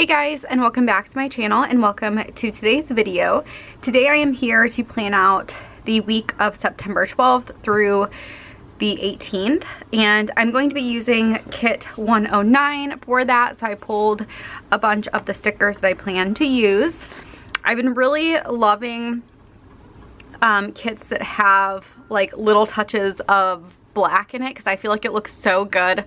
Hey guys, and welcome back to my channel and welcome to today's video. Today I am here to plan out the week of September 12th through the 18th, and I'm going to be using kit 109 for that. So I pulled a bunch of the stickers that I plan to use. I've been really loving kits that have like little touches of black in it because I feel like it looks so good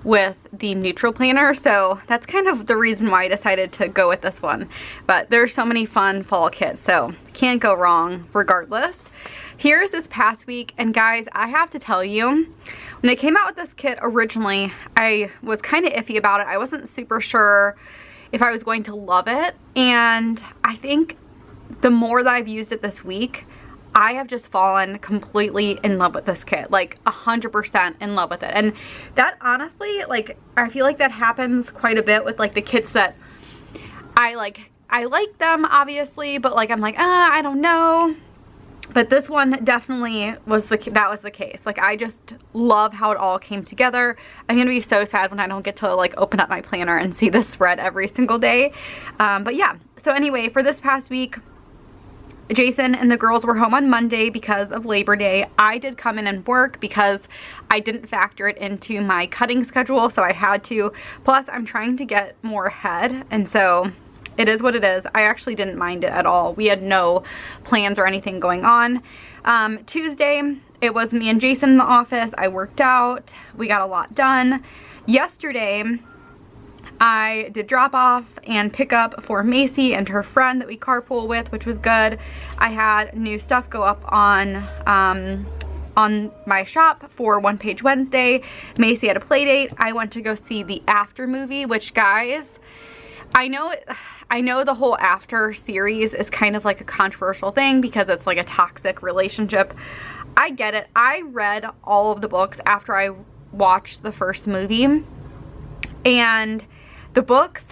with the neutral planner, so that's kind of the reason why I decided to go with this one. But there's so many fun fall kits, so can't go wrong regardless. Here's this past week, and guys, I have to tell you, when they came out with this kit originally, I was kind of iffy about it. I wasn't super sure if I was going to love it, and I think the more that I've used it this week, I have just fallen completely in love with this kit, like 100% in love with it. And that honestly, like, I feel like that happens quite a bit with like the kits that I like them obviously, but like I'm like, I don't know. But this one definitely was the case. Like, I just love how it all came together. I'm gonna be so sad when I don't get to like open up my planner and see this spread every single day. But yeah, so anyway, for this past week, Jason and the girls were home on Monday because of Labor Day. I did come in and work because I didn't factor it into my cutting schedule, so I had to. Plus, I'm trying to get more ahead, and so it is what it is. I actually didn't mind it at all. We had no plans or anything going on. Tuesday, it was me and Jason in the office. I worked out. We got a lot done. Yesterday, I did drop off and pick up for Macy and her friend that we carpool with, which was good. I had new stuff go up on my shop for One Page Wednesday. Macy had a play date. I went to go see the After movie, which, guys, I know the whole After series is kind of like a controversial thing because it's like a toxic relationship. I get it. I read all of the books after I watched the first movie, and the books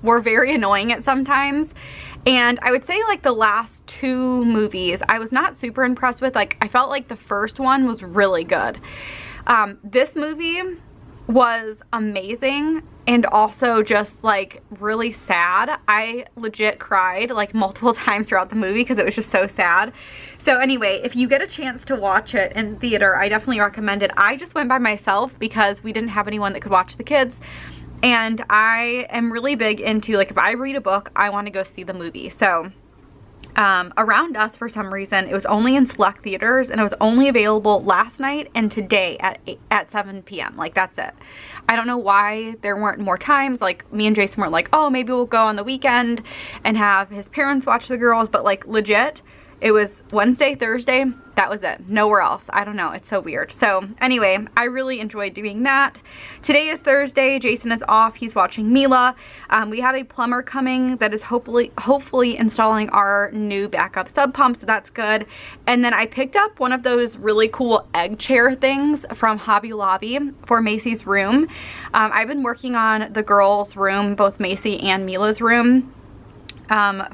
were very annoying at sometimes. And I would say like the last two movies I was not super impressed with. Like, I felt like the first one was really good. This movie was amazing and also just like really sad. I legit cried like multiple times throughout the movie because it was just so sad. So anyway, if you get a chance to watch it in theater, I definitely recommend it. I just went by myself because we didn't have anyone that could watch the kids. And I am really big into, like, if I read a book, I want to go see the movie. So around us, for some reason, it was only in select theaters, and it was only available last night and today at 7 p.m. Like, that's it. I don't know why there weren't more times. Like, me and Jason were like, oh, maybe we'll go on the weekend and have his parents watch the girls. But like, legit, it was Wednesday, Thursday, that was it. Nowhere else. I don't know. It's so weird. So anyway, I really enjoyed doing that. Today is Thursday. Jason is off. He's watching Mila. We have a plumber coming that is hopefully installing our new backup sub pump, so that's good. And then I picked up one of those really cool egg chair things from Hobby Lobby for Macy's room. I've been working on the girls' room, both Macy and Mila's room,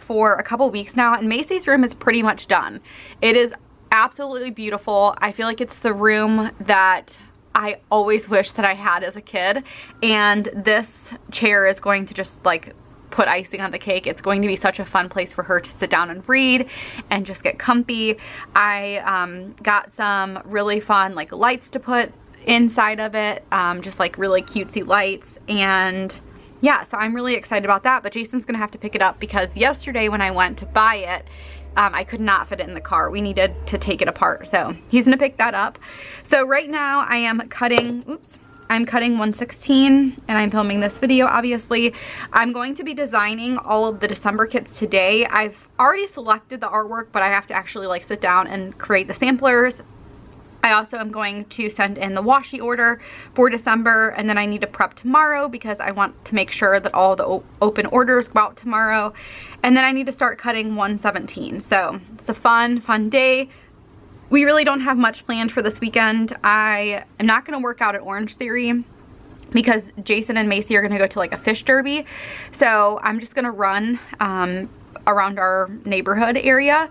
for a couple weeks now, and Macy's room is pretty much done. It is absolutely beautiful. I feel like it's the room that I always wished that I had as a kid, and this chair is going to just like put icing on the cake. It's going to be such a fun place for her to sit down and read and just get comfy. I got some really fun like lights to put inside of it, just like really cutesy lights, and yeah, so I'm really excited about that. But Jason's gonna have to pick it up because yesterday when I went to buy it, I could not fit it in the car. We needed to take it apart, so he's gonna pick that up. So right now I am cutting, I'm cutting 1/16 and I'm filming this video, obviously. I'm going to be designing all of the December kits today. I've already selected the artwork, but I have to actually like sit down and create the samplers. I also am going to send in the washi order for December, and then I need to prep tomorrow because I want to make sure that all the open orders go out tomorrow. And then I need to start cutting 1/17. So it's a fun day. We really don't have much planned for this weekend. I am not going to work out at Orange Theory because Jason and Macy are going to go to like a fish derby. So I'm just going to run around our neighborhood area.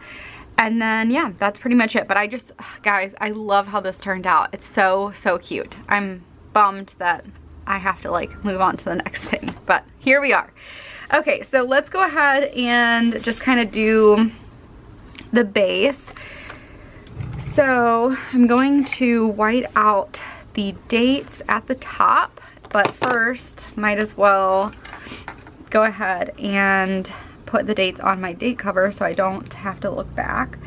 And then, yeah, that's pretty much it. But I just, guys, I love how this turned out. It's so, so cute. I'm bummed that I have to like move on to the next thing, but here we are. Okay, so let's go ahead and just kind of do the base. So I'm going to white out the dates at the top, but first might as well go ahead and put the dates on my date cover so I don't have to look back.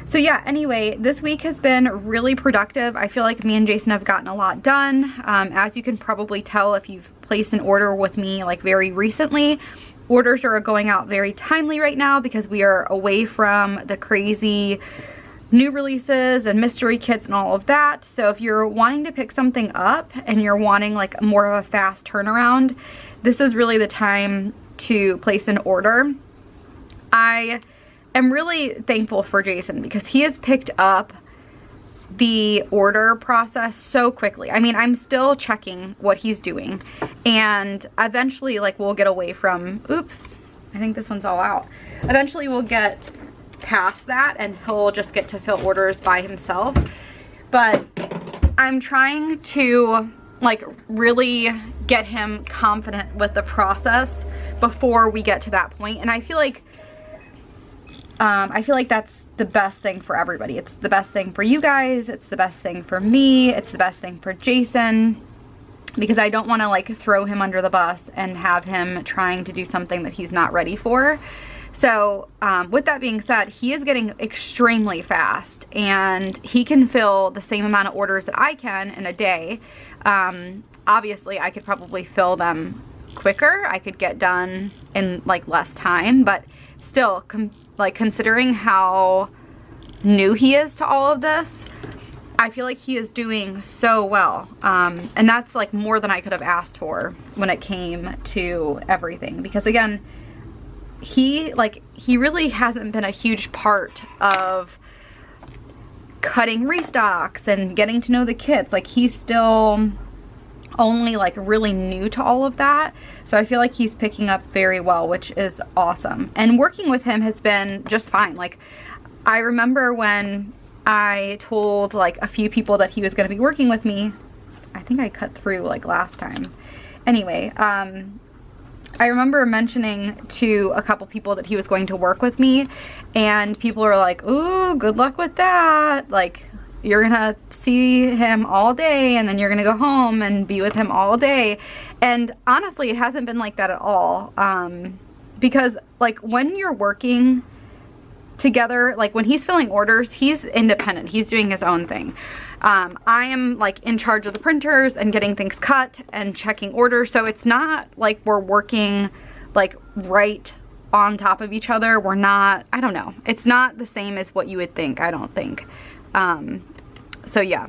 So yeah, anyway, this week has been really productive. I feel like me and Jason have gotten a lot done. As you can probably tell if you've placed an order with me like very recently, orders are going out very timely right now because we are away from the crazy new releases and mystery kits and all of that. So if you're wanting to pick something up and you're wanting like more of a fast turnaround, this is really the time to place an order. I am really thankful for Jason because he has picked up the order process so quickly. I mean, I'm still checking what he's doing, and eventually like we'll get away from, oops, I think this one's all out. Eventually we'll get past that and he'll just get to fill orders by himself. But I'm trying to like really get him confident with the process before we get to that point. And I feel like that's the best thing for everybody. It's the best thing for you guys. It's the best thing for me. It's the best thing for Jason, because I don't want to like throw him under the bus and have him trying to do something that he's not ready for. So with that being said, he is getting extremely fast and he can fill the same amount of orders that I can in a day. Obviously I could probably fill them quicker. I could get done in like less time, but still like considering how new he is to all of this, I feel like he is doing so well. And that's like more than I could have asked for when it came to everything, because again, he really hasn't been a huge part of cutting restocks and getting to know the kits. Like he's still only like really new to all of that. So I feel like he's picking up very well, which is awesome. And working with him has been just fine. Like I remember when I told like a few people that he was going to be working with me, I think I cut through like last time. Anyway, I remember mentioning to a couple people that he was going to work with me, and people were like, ooh, good luck with that. Like, you're gonna see him all day and then you're gonna go home and be with him all day. And honestly, it hasn't been like that at all. Because like when you're working together, like when he's filling orders, he's independent. He's doing his own thing. I am like in charge of the printers and getting things cut and checking orders. So it's not like we're working like right on top of each other. We're not, I don't know. It's not the same as what you would think, I don't think. So yeah,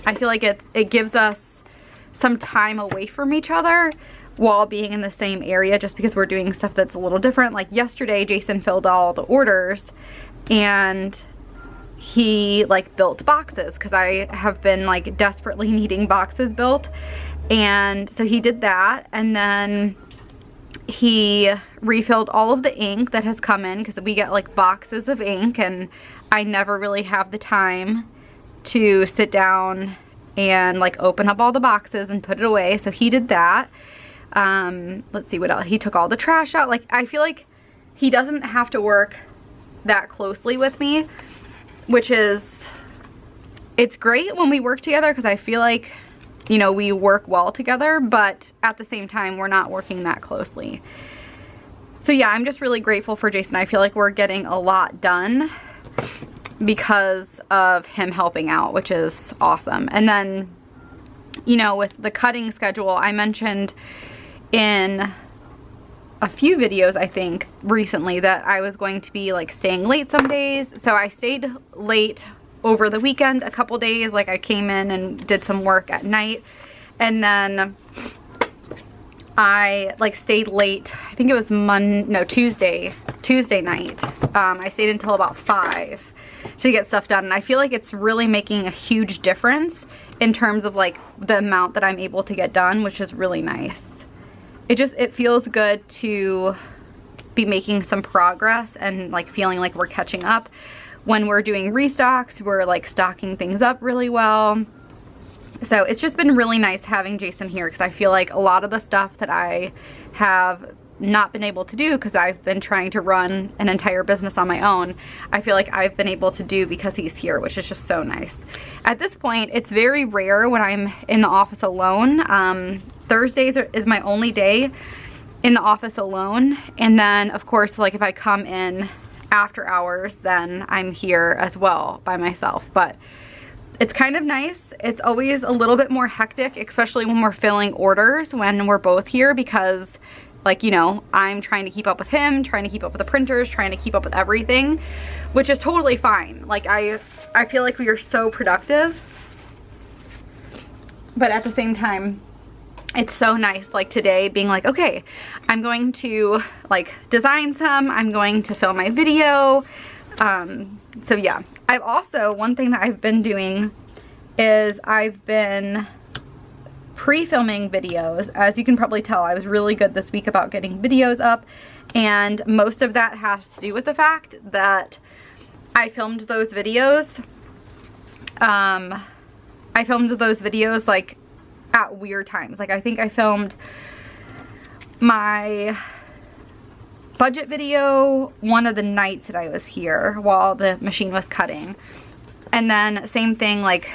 I feel like it gives us some time away from each other while being in the same area, just because we're doing stuff that's a little different. Like yesterday, Jason filled all the orders and he like built boxes because I have been like desperately needing boxes built. And so he did that, and then he refilled all of the ink that has come in, because we get like boxes of ink and I never really have the time to sit down and like open up all the boxes and put it away. So he did that. Let's see what else. He took all the trash out. Like I feel like he doesn't have to work that closely with me, which is, it's great when we work together because I feel like, you know, we work well together, but at the same time we're not working that closely. So yeah, I'm just really grateful for Jason. I feel like we're getting a lot done because of him helping out, which is awesome. And then, you know, with the cutting schedule, I mentioned in a few videos, I think, recently that I was going to be like staying late some days. So I stayed late over the weekend a couple days. Like I came in and did some work at night, and then I like stayed late. I think it was Tuesday night. I stayed until about 5 to get stuff done, and I feel like it's really making a huge difference in terms of like the amount that I'm able to get done, which is really nice. It feels good to be making some progress and like feeling like we're catching up. When we're doing restocks, we're like stocking things up really well. So it's just been really nice having Jason here, because I feel like a lot of the stuff that I have not been able to do because I've been trying to run an entire business on my own, I feel like I've been able to do because he's here, which is just so nice. At this point, it's very rare when I'm in the office alone. Thursdays is my only day in the office alone, and then of course, like if I come in after hours, then I'm here as well by myself. But it's kind of nice. It's always a little bit more hectic, especially when we're filling orders when we're both here, because like, you know, I'm trying to keep up with him, trying to keep up with the printers, trying to keep up with everything, which is totally fine. Like I feel like we are so productive, but at the same time, it's so nice, like today being like, okay, I'm going to like design some, I'm going to film my video. So yeah, I've also, one thing that I've been doing is I've been pre-filming videos. As you can probably tell, I was really good this week about getting videos up, and most of that has to do with the fact that I filmed those videos. I filmed those videos like at weird times. Like I think I filmed my budget video one of the nights that I was here while the machine was cutting. And then same thing, like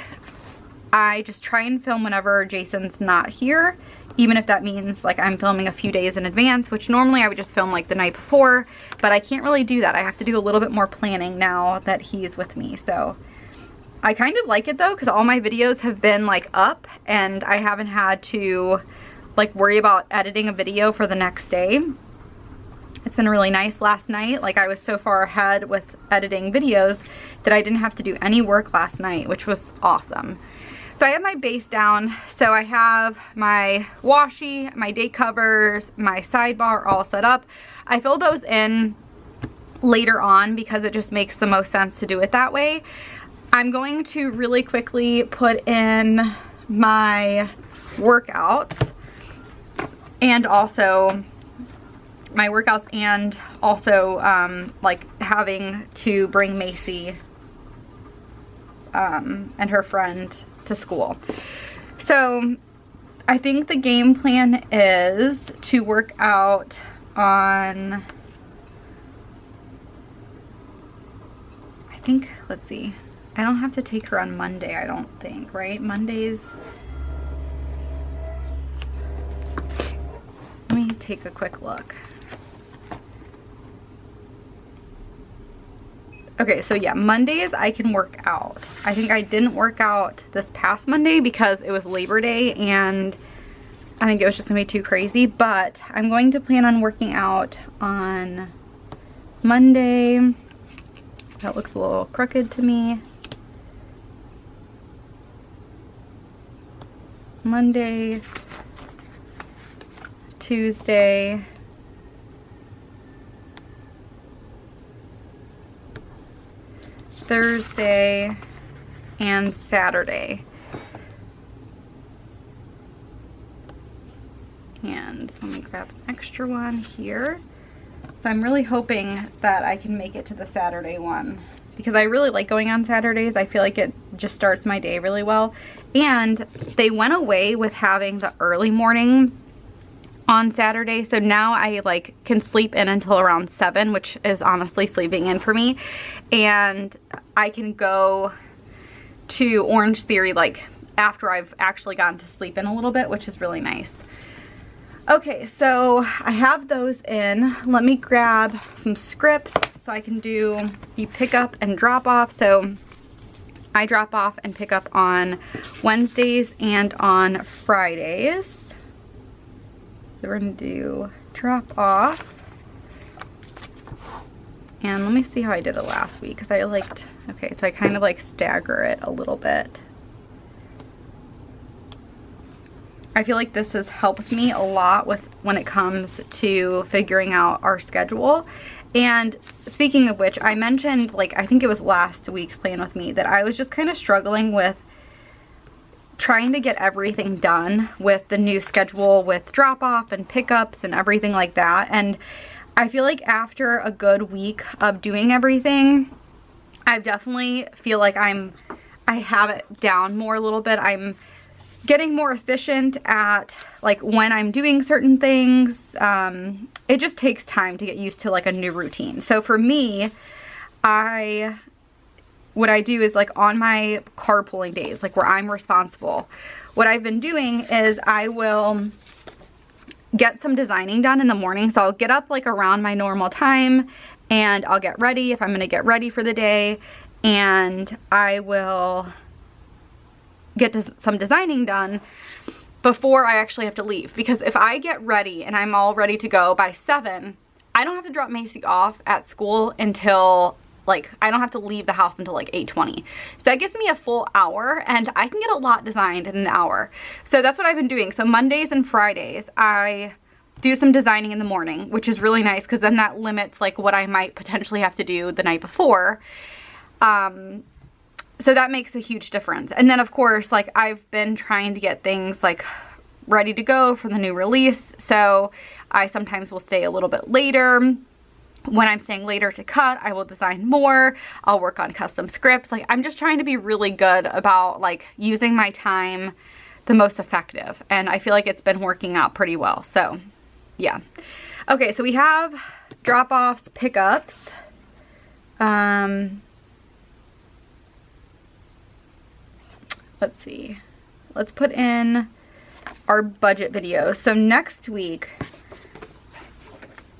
I just try and film whenever Jason's not here, even if that means like I'm filming a few days in advance, which normally I would just film like the night before, but I can't really do that. I have to do a little bit more planning now that he's with me. So I kind of like it though, because all my videos have been like up and I haven't had to like worry about editing a video for the next day. It's been really nice. Last night, like I was so far ahead with editing videos that I didn't have to do any work last night, which was awesome. So I have my base down. So I have my washi, my date covers, my sidebar all set up. I fill those in later on because it just makes the most sense to do it that way. I'm going to really quickly put in my workouts and also like having to bring Macy and her friend to school. So I think the game plan is to work out on, let's see, I don't have to take her on Monday, I don't think, right? Mondays, let me take a quick look. Okay, so yeah, Mondays I can work out. I think I didn't work out this past Monday because it was Labor Day and I think it was just gonna be too crazy, but I'm going to plan on working out on Monday. That looks a little crooked to me. Monday, Tuesday, Thursday, and Saturday. And let me grab an extra one here. So I'm really hoping that I can make it to the Saturday one because I really like going on Saturdays. I feel like it just starts my day really well. And they went away with having the early morning on Saturday, so now I like can sleep in until around 7, which is honestly sleeping in for me, and I can go to Orange Theory like after I've actually gotten to sleep in a little bit, which is really nice. Okay, so I have those in. Let me grab some scripts so I can do the pickup and drop off. So I drop off and pick up on Wednesdays and on Fridays. So we're gonna do drop off. And let me see how I did it last week, because I liked, okay, so I kind of like stagger it a little bit. I feel like this has helped me a lot with when it comes to figuring out our schedule. And speaking of which, I mentioned, like, I think it was last week's Plan With Me, that I was just kind of struggling with trying to get everything done with the new schedule with drop off and pickups and everything like that. And I feel like after a good week of doing everything, I definitely feel like I have it down more a little bit. I'm getting more efficient at like when I'm doing certain things. It just takes time to get used to like a new routine. So for me, what I do is like on my carpooling days, like where I'm responsible, what I've been doing is I will get some designing done in the morning. So I'll get up like around my normal time and I'll get ready if I'm gonna get ready for the day, and I will get some designing done before I actually have to leave. Because if I get ready and I'm all ready to go by 7, I don't have to drop Macy off at school until like, I don't have to leave the house until like 8:20. So that gives me a full hour and I can get a lot designed in an hour. So that's what I've been doing. So Mondays and Fridays, I do some designing in the morning, which is really nice because then that limits like what I might potentially have to do the night before. So that makes a huge difference. And then of course, like I've been trying to get things like ready to go for the new release. So I sometimes will stay a little bit later. When I'm staying later to cut, I will design more. I'll work on custom scripts. Like I'm just trying to be really good about like using my time the most effective. And I feel like it's been working out pretty well. So yeah. Okay, so we have drop-offs, pickups. Let's see. Let's put in our budget video. So next week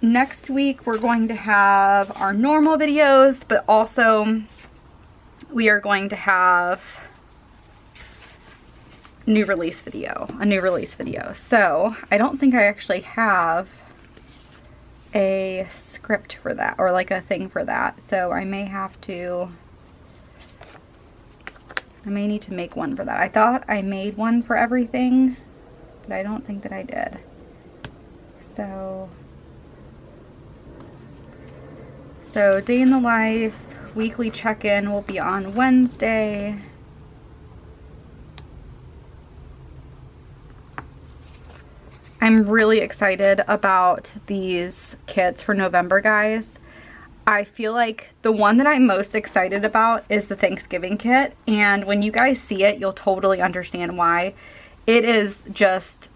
we're going to have our normal videos, but also we are going to have a new release video. So I don't think I actually have a script for that or like a thing for that. So I may need to make one for that. I thought I made one for everything, but I don't think that I did. So day in the life, weekly check-in will be on Wednesday. I'm really excited about these kits for November, guys. I feel like the one that I'm most excited about is the Thanksgiving kit, and when you guys see it, you'll totally understand why. It is just,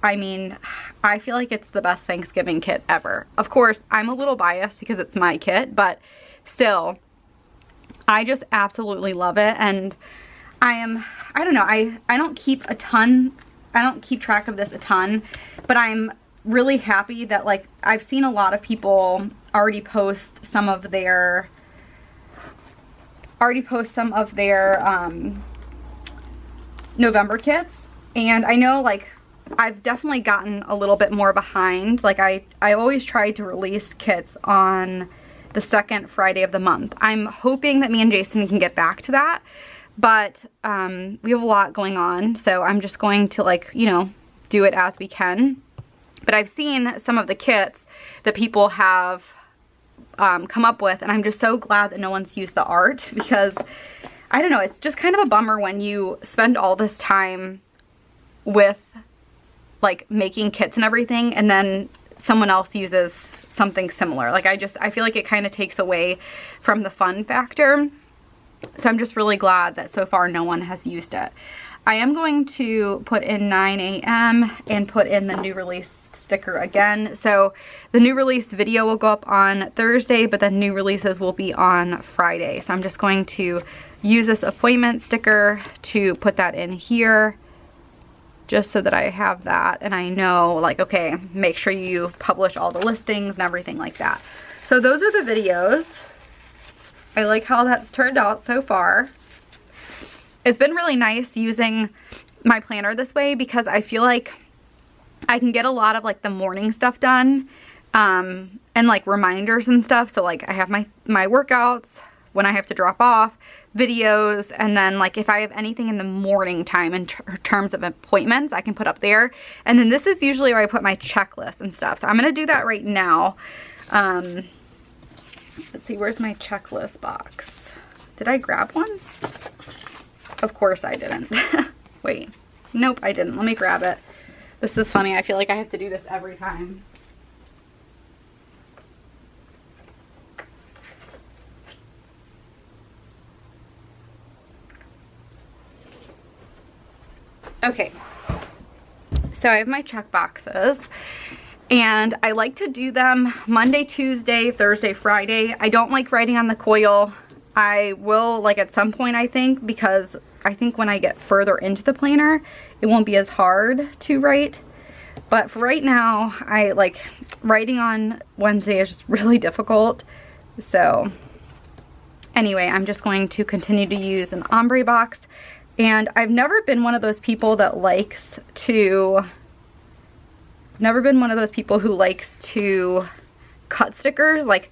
I mean, I feel like it's the best Thanksgiving kit ever. Of course, I'm a little biased because it's my kit, but still, I just absolutely love it. And I don't know, I don't keep track of this a ton, but I'm really happy that like I've seen a lot of people already post some of their November kits, and I know like I've definitely gotten a little bit more behind. Like I always try to release kits on the second Friday of the month. I'm hoping that me and Jason can get back to that, but we have a lot going on, so I'm just going to like, you know, do it as we can. But I've seen some of the kits that people have come up with, and I'm just so glad that no one's used the art, because I don't know, it's just kind of a bummer when you spend all this time with like making kits and everything and then someone else uses something similar. Like I feel like it kind of takes away from the fun factor. So I'm just really glad that so far no one has used it. I am going to put in 9 a.m. and put in the new release sticker again. So the new release video will go up on Thursday, but the new releases will be on Friday. So I'm just going to use this appointment sticker to put that in here, just so that I have that and I know like, okay, make sure you publish all the listings and everything like that. So those are the videos. I like how that's turned out so far. It's been really nice using my planner this way because I feel like I can get a lot of like the morning stuff done and like reminders and stuff. So like I have my workouts, when I have to drop off, videos, and then like if I have anything in the morning time in terms of appointments, I can put up there. And then this is usually where I put my checklist and stuff. So I'm going to do that right now. Let's see, where's my checklist box? Did I grab one? Of course I didn't. Wait, nope, I didn't. Let me grab it. This is funny. I feel like I have to do this every time. Okay, so I have my check boxes, and I like to do them Monday, Tuesday, Thursday, Friday. I don't like writing on the coil. I will, like, at some point, I think, because I think when I get further into the planner, it won't be as hard to write. But for right now, I like writing on Wednesday is just really difficult. So anyway, I'm just going to continue to use an ombre box. And I've never been one of those people that likes to, cut stickers. Like,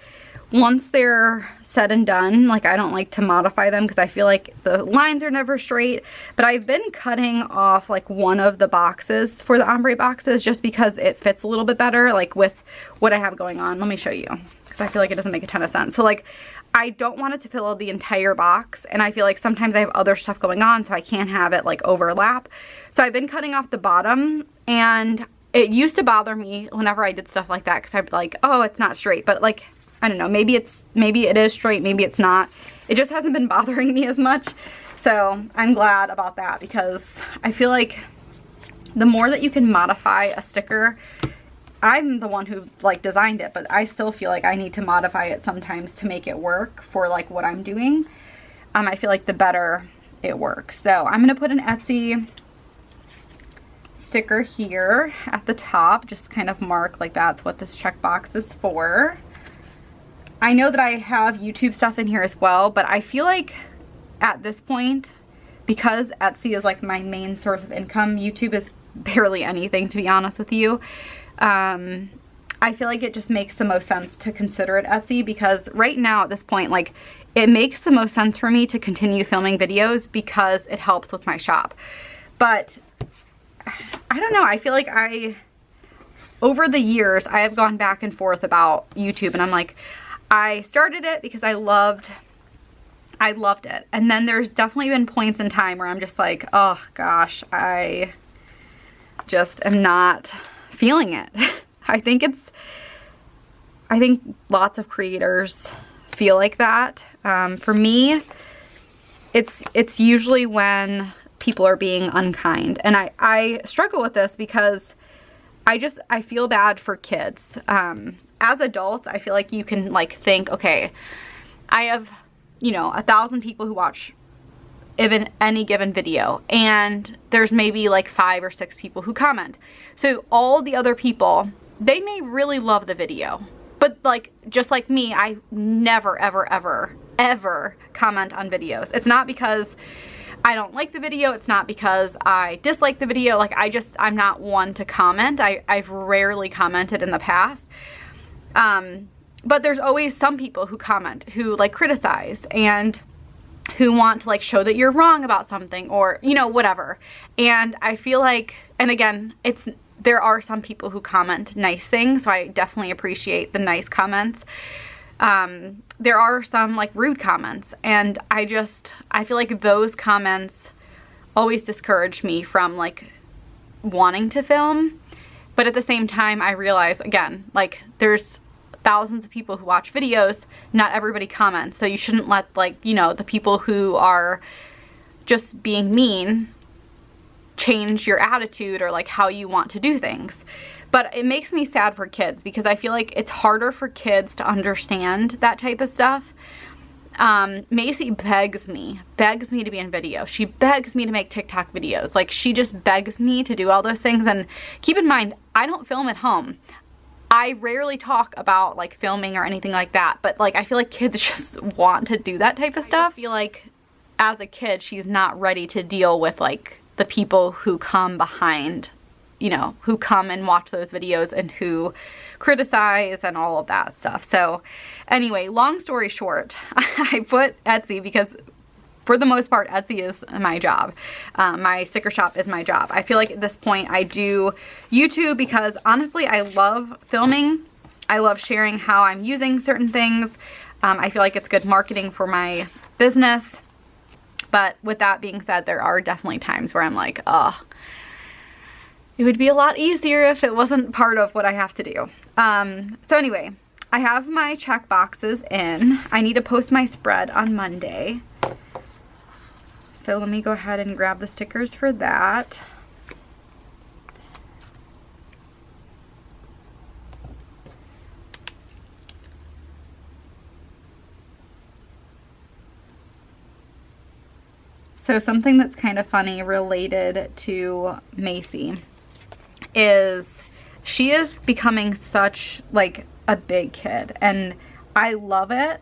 once they're said and done, like, I don't like to modify them because I feel like the lines are never straight. But I've been cutting off like one of the boxes for the ombre boxes just because it fits a little bit better, like with what I have going on. Let me show you, because I feel like it doesn't make a ton of sense. So like, I don't want it to fill the entire box, and I feel like sometimes I have other stuff going on, so I can't have it like overlap. So I've been cutting off the bottom, and it used to bother me whenever I did stuff like that because I'd be like, oh, it's not straight. But like, I don't know, maybe it is straight, maybe it's not. It just hasn't been bothering me as much. So I'm glad about that, because I feel like the more that you can modify a sticker, I'm the one who like designed it, but I still feel like I need to modify it sometimes to make it work for like what I'm doing. I feel like the better it works. So I'm gonna put an Etsy sticker here at the top, just kind of mark like that's what this checkbox is for. I know that I have YouTube stuff in here as well, but I feel like at this point, because Etsy is like my main source of income, YouTube is barely anything, to be honest with you. I feel like it just makes the most sense to consider it Etsy, because right now at this point, like, it makes the most sense for me to continue filming videos because it helps with my shop. But I don't know, I feel like over the years, I have gone back and forth about YouTube, and I'm like, I started it because I loved it. And then there's definitely been points in time where I'm just like, oh gosh, I just am not feeling it. I think lots of creators feel like that. For me, it's usually when people are being unkind. And I struggle with this because I feel bad for kids. As adults, I feel like you can like think, okay, I have, 1,000 people who watch even any given video, and there's maybe like 5 or 6 people who comment. So all the other people, they may really love the video, but like, just like me, I never, ever, ever, ever comment on videos. It's not because I don't like the video. It's not because I dislike the video. Like, I'm not one to comment. I've rarely commented in the past. But there's always some people who comment, who like criticize and who want to like show that you're wrong about something, or, whatever. And I feel like, and again, there are some people who comment nice things, so I definitely appreciate the nice comments. There are some like rude comments, and I feel like those comments always discourage me from like wanting to film. But at the same time, I realize, again, like, there's thousands of people who watch videos, not everybody comments, so you shouldn't let like, the people who are just being mean change your attitude or like how you want to do things. But it makes me sad for kids, because I feel like it's harder for kids to understand that type of stuff. Macy begs me to be in video. She begs me to make TikTok videos. Like, she just begs me to do all those things. And keep in mind, I don't film at home. I rarely talk about like filming or anything like that, but like, I feel like kids just want to do that type of stuff. I feel like as a kid, she's not ready to deal with like the people who come behind, who come and watch those videos and who criticize and all of that stuff. So anyway, long story short, I put Etsy because for the most part, Etsy is my job. My sticker shop is my job. I feel like at this point I do YouTube because honestly, I love filming. I love sharing how I'm using certain things. I feel like it's good marketing for my business. But with that being said, there are definitely times where I'm like, oh, it would be a lot easier if it wasn't part of what I have to do. So anyway, I have my check boxes in. I need to post my spread on Monday. So let me go ahead and grab the stickers for that. So something that's kind of funny related to Macy is she is becoming such like a big kid, and I love it,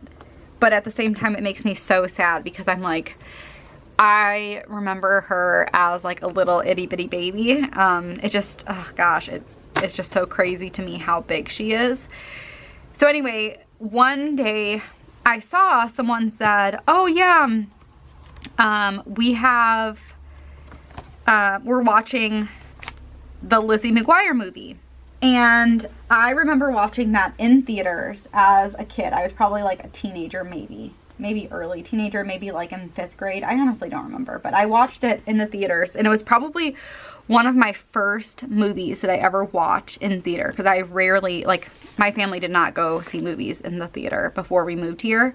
but at the same time it makes me so sad because I'm like, I remember her as like a little itty bitty baby. It just, oh gosh, it's just so crazy to me how big she is. So anyway, one day I saw someone said, oh yeah, we're watching the Lizzie McGuire movie. And I remember watching that in theaters as a kid. I was probably like a teenager, maybe early teenager, maybe like in 5th grade. I honestly don't remember, but I watched it in the theaters, and it was probably one of my first movies that I ever watched in theater, because I rarely, like, my family did not go see movies in the theater before we moved here.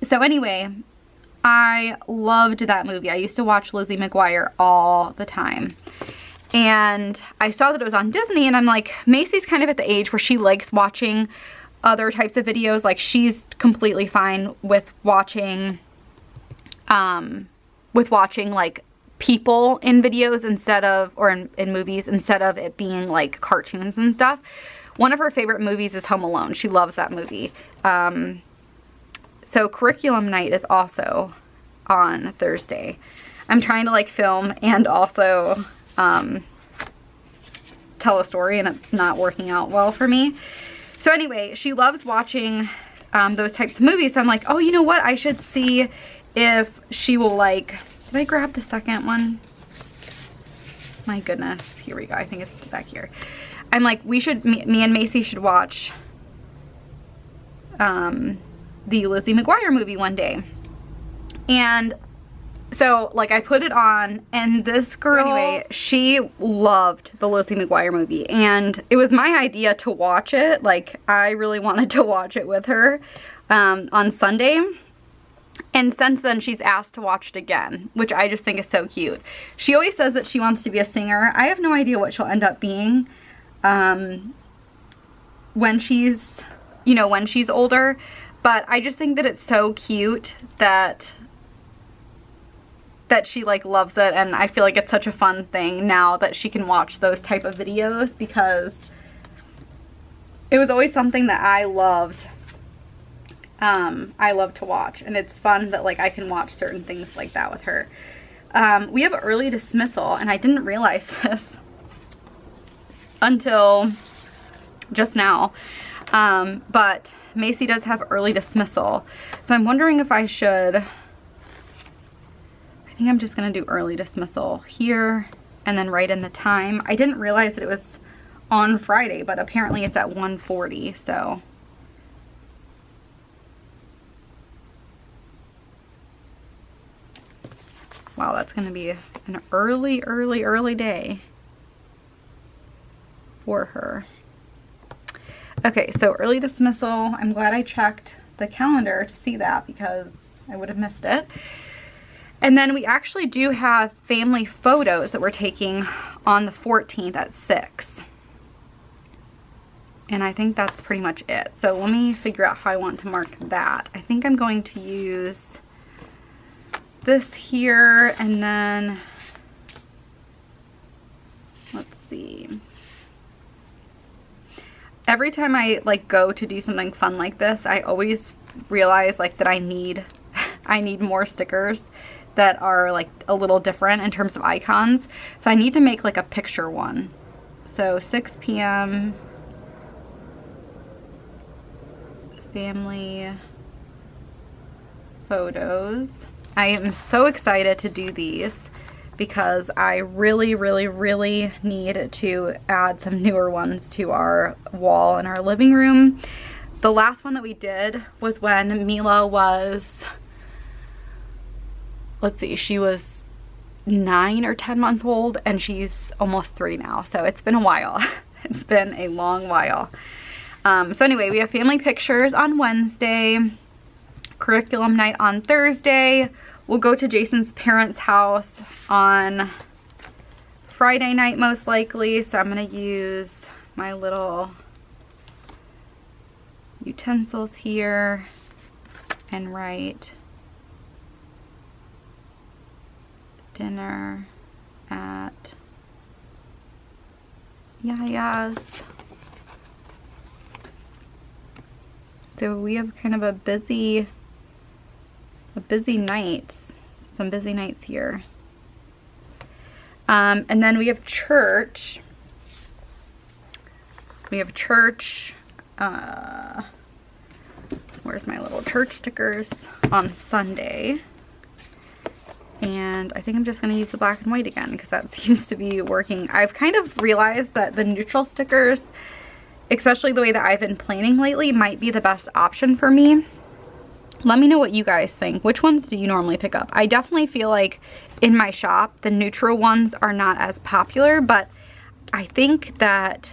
So anyway, I loved that movie. I used to watch Lizzie McGuire all the time. And I saw that it was on Disney, and I'm like, Macy's kind of at the age where she likes watching other types of videos. Like, she's completely fine with watching like people in videos instead of, or in movies, instead of it being like cartoons and stuff. One of her favorite movies is Home Alone. She loves that movie. So curriculum night is also on Thursday. I'm trying to like film and also tell a story, and it's not working out well for me. So anyway, she loves watching those types of movies. So I'm like, oh, you know what? I should see if she will like, did I grab the second one? My goodness. Here we go. I think it's back here. I'm like, we should, me and Macy should watch the Lizzie McGuire movie one day. And so like I put it on, and this girl, so anyway, she loved the Lizzie McGuire movie, and it was my idea to watch it. Like, I really wanted to watch it with her on Sunday. And since then, she's asked to watch it again, which I just think is so cute. She always says that she wants to be a singer. I have no idea what she'll end up being when she's, you know, when she's older. But I just think that it's so cute that she like loves it, and I feel like it's such a fun thing now that she can watch those type of videos, because it was always something that I loved. I love to watch, and it's fun that like I can watch certain things like that with her. We have early dismissal, and I didn't realize this until just now, but Macy does have early dismissal, so I'm wondering if I should, I think I'm just gonna do early dismissal here and then write in the time. I didn't realize that it was on Friday, but apparently it's at 1:40, so. Wow, that's gonna be an early day for her. Okay, so early dismissal, I'm glad I checked the calendar to see that, because I would have missed it. And then we actually do have family photos that we're taking on the 14th at 6. And I think that's pretty much it. So let me figure out how I want to mark that. I think I'm going to use this here, and then, let's see. Every time I like go to do something fun like this, I always realize like that I need more stickers that are like a little different in terms of icons. So I need to make like a picture one. So 6 p.m. family photos. I am so excited to do these because I really need to add some newer ones to our wall in our living room. The last one that we did was when Mila was, let's see, she was 9 or 10 months old, and she's almost 3 now. So it's been a while. It's been a long while. So anyway, we have family pictures on Wednesday, curriculum night on Thursday. We'll go to Jason's parents' house on Friday night most likely. So I'm gonna use my little utensils here and write dinner at Yaya's. So we have kind of a busy night, some busy nights here. And then we have church. Where's my little church stickers on Sunday? And I think I'm just going to use the black and white again because that seems to be working. I've kind of realized that the neutral stickers, especially the way that I've been planning lately, might be the best option for me. Let me know what you guys think. Which ones do you normally pick up? I definitely feel like in my shop, the neutral ones are not as popular, but I think that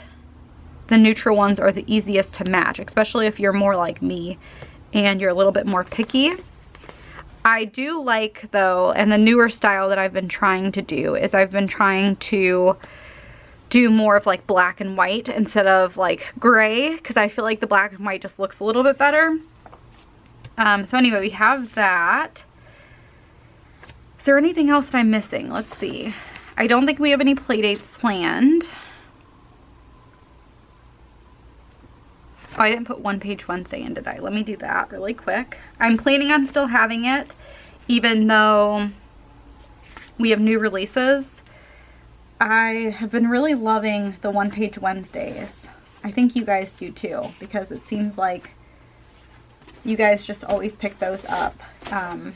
the neutral ones are the easiest to match, especially if you're more like me and you're a little bit more picky. I do like, though, and the newer style that I've been trying to do is I've been trying to do more of like black and white instead of like gray, because I feel like the black and white just looks a little bit better. So anyway, we have that. Is there anything else that I'm missing? Let's see. I don't think we have any play dates planned. Oh, I didn't put One Page Wednesday in, did I? Let me do that really quick. I'm planning on still having it, even though we have new releases. I have been really loving the One Page Wednesdays. I think you guys do too, because it seems like you guys just always pick those up. So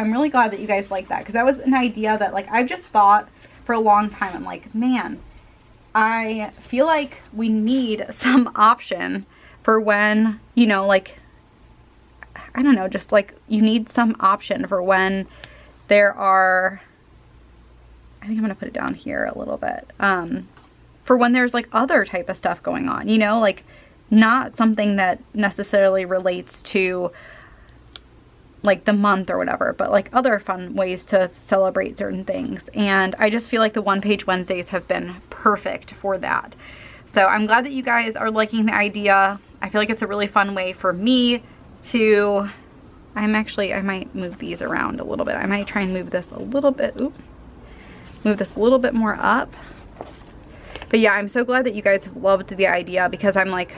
I'm really glad that you guys like that, because that was an idea that like I've just thought for a long time. I'm like, man, I feel like we need some option for when, you know, like, I don't know, just like you need some option for when there are, I think I'm going to put it down here a little bit, for when there's like other type of stuff going on, you know, like not something that necessarily relates to like the month or whatever, but like other fun ways to celebrate certain things. And I just feel like the One Page Wednesdays have been perfect for that. So I'm glad that you guys are liking the idea. I feel like it's a really fun way for me to, I might move these around a little bit. I might try and move this a little bit, move this a little bit more up. But yeah, I'm so glad that you guys have loved the idea, because I'm like,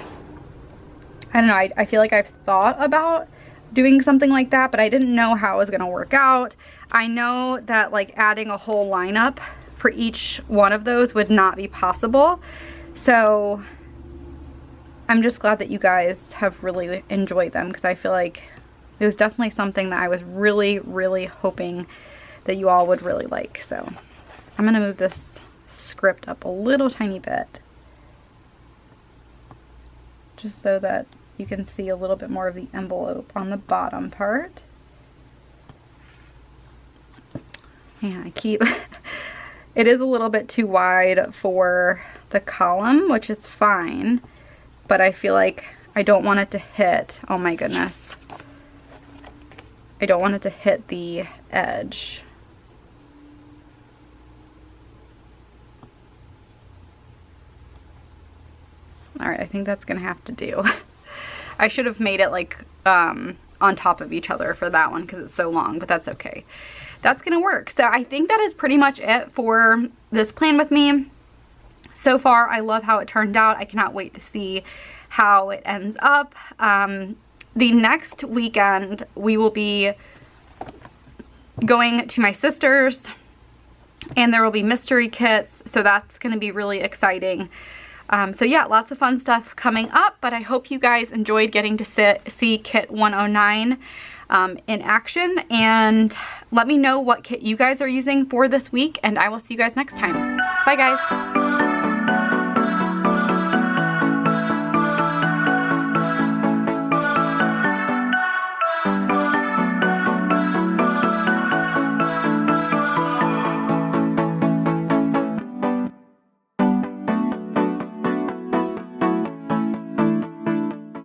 I don't know, I feel like I've thought about doing something like that, but I didn't know how it was gonna work out. I know that like adding a whole lineup for each one of those would not be possible. So I'm just glad that you guys have really enjoyed them, because I feel like it was definitely something that I was really, really hoping that you all would really like. So I'm gonna move this script up a little tiny bit, just so that you can see a little bit more of the envelope on the bottom part. Yeah, it is a little bit too wide for the column, which is fine, but I feel like I don't want it to hit, oh my goodness, I don't want it to hit the edge. All right, I think that's gonna have to do. I should have made it like on top of each other for that one because it's so long, but that's okay. That's gonna work. So I think that is pretty much it for this plan with me. So far, I love how it turned out. I cannot wait to see how it ends up. The next weekend, we will be going to my sister's, and there will be mystery kits, so that's gonna be really exciting. So yeah, lots of fun stuff coming up, but I hope you guys enjoyed getting to see kit 109 in action, and let me know what kit you guys are using for this week, and I will see you guys next time. Bye guys.